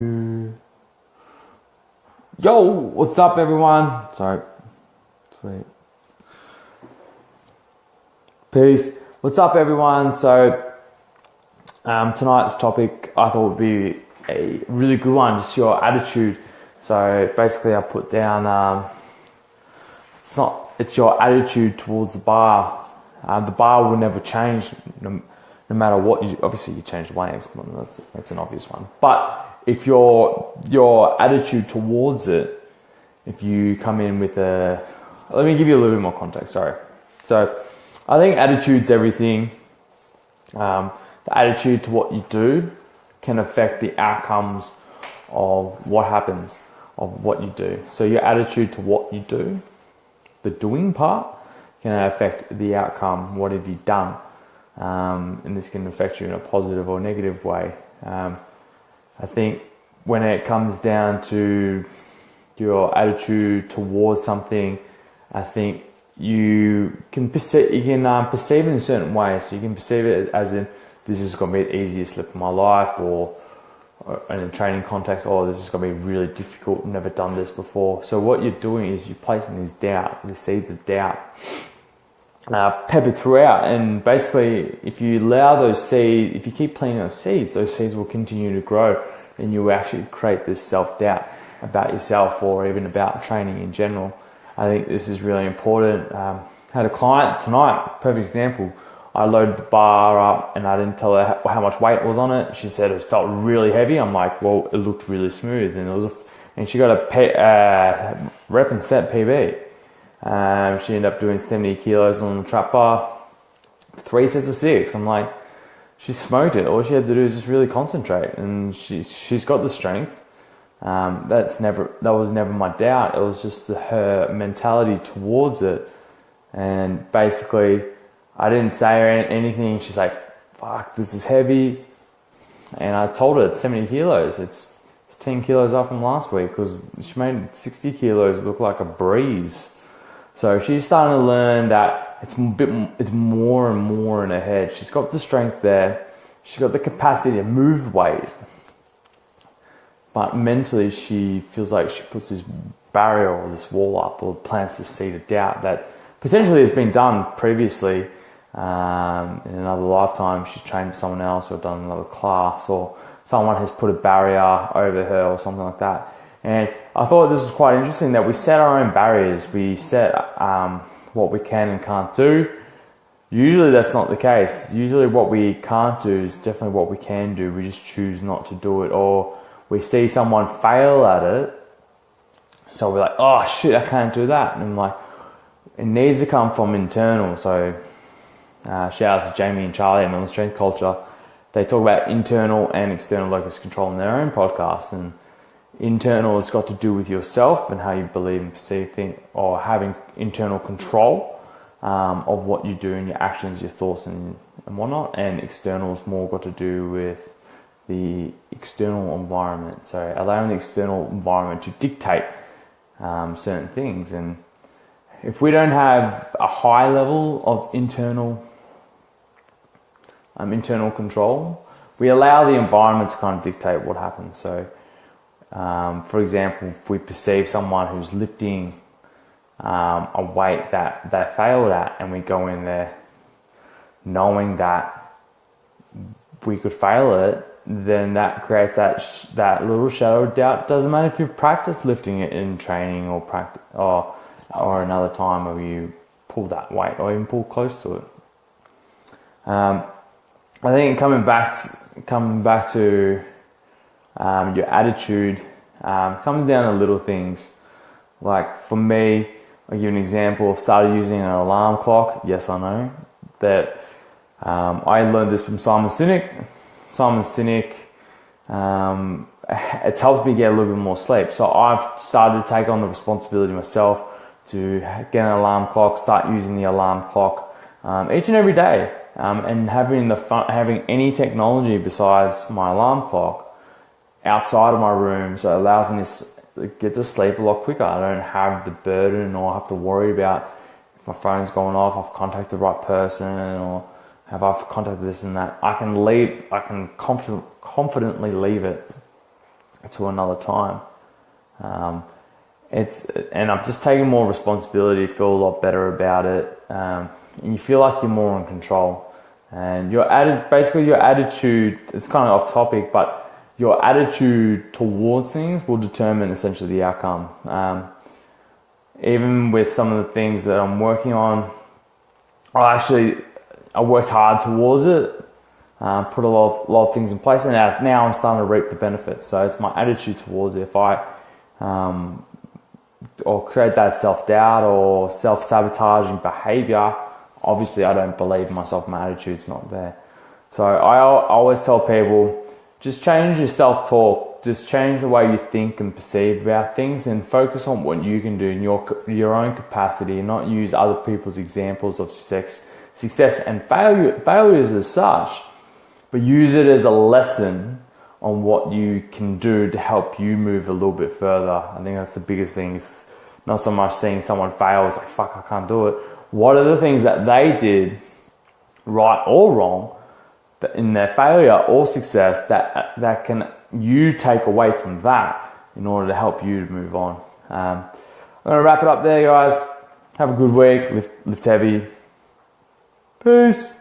Yo, what's up, everyone? Sorry. Sweet. Peace. What's up, everyone? So, tonight's topic I thought would be a really good one, just your attitude. So, basically, I put down it's your attitude towards the bar. The bar will never change no matter what you. Obviously, you change the weights, that's an obvious one. But if your attitude towards it, if you come in with let me give you a little bit more context. Sorry. So, I think attitude's everything. The attitude to what you do can affect the outcomes of what happens, of what you do. So your attitude to what you do, the doing part, can affect the outcome. What have you done? And this can affect you in a positive or negative way. I think when it comes down to your attitude towards something, I think you can perceive it in a certain way. So you can perceive it as in, this is going to be the easiest slip of my life, or in a training context, this is going to be really difficult, never done this before. So what you're doing is you're placing the seeds of doubt, peppered throughout. And basically, if you allow those seeds, if you keep planting those seeds will continue to grow, and you will actually create this self-doubt about yourself, or even about training in general. I think this is really important. Had a client tonight, perfect example. I loaded the bar up and I didn't tell her how much weight was on it. She said it felt really heavy. I'm like, well, it looked really smooth, and she got a rep and set PB. She ended up doing 70 kilos on the trap bar, 3 sets of 6. I'm like, she smoked it. All she had to do is just really concentrate, and she's got the strength. That was never my doubt. It was just her mentality towards it. And basically, I didn't say her anything. She's like, fuck, this is heavy. And I told her it's 70 kilos. It's 10 kilos up from last week, because she made 60 kilos look like a breeze. So she's starting to learn that it's more and more in her head. She's got the strength there. She's got the capacity to move weight. But mentally, she feels like she puts this barrier or this wall up, or plants this seed of doubt that potentially has been done previously in another lifetime. She's trained with someone else, or done another class, or someone has put a barrier over her or something like that. And I thought this was quite interesting, that we set our own barriers. We set what we can and can't do. Usually that's not the case. Usually what we can't do is definitely what we can do. We just choose not to do it, or we see someone fail at it, so we're like, oh shit, I can't do that. And I'm like, it needs to come from internal. So shout out to Jamie and Charlie and Mental Strength Culture. They talk about internal and external locus control in their own podcast. And internal has got to do with yourself and how you believe and perceive things, or having internal control of what you do and your actions, your thoughts and whatnot. And external is more got to do with the external environment. So allowing the external environment to dictate certain things. And if we don't have a high level of internal control, we allow the environment to kind of dictate what happens. So for example, if we perceive someone who's lifting a weight that they failed at, and we go in there knowing that we could fail it, then that creates that little shadow of doubt. Doesn't matter if you've practiced lifting it in training, or another time where you pull that weight, or even pull close to it. I think coming back to your attitude, comes down to little things. Like for me, I'll give you an example. I've started using an alarm clock. Yes, I know that. I learned this from Simon Sinek. It's helped me get a little bit more sleep. So I've started to take on the responsibility myself to get an alarm clock, start using the alarm clock each and every day, and having any technology besides my alarm clock outside of my room, so it allows me to get to sleep a lot quicker. I don't have the burden, or have to worry about if my phone's going off, I've contacted the right person, or have I contacted this and that. I can confidently leave it to another time. And I've just taken more responsibility, feel a lot better about it, and you feel like you're more in control. And your attitude, it's kind of off topic, but your attitude towards things will determine essentially the outcome. Even with some of the things that I'm working on, I worked hard towards it, put a lot of things in place, and now I'm starting to reap the benefits. So it's my attitude towards it. If I or create that self-doubt or self-sabotaging behavior, obviously I don't believe in myself, my attitude's not there. So I always tell people, just change your self-talk, just change the way you think and perceive about things, and focus on what you can do in your own capacity, and not use other people's examples of success and failures as such, but use it as a lesson on what you can do to help you move a little bit further. I think that's the biggest thing. It's not so much seeing someone fail, it's like, fuck, I can't do it. What are the things that they did, right or wrong, in their failure or success, that can you take away from that in order to help you to move on? I'm going to wrap it up there, guys. Have a good week. Lift heavy. Peace.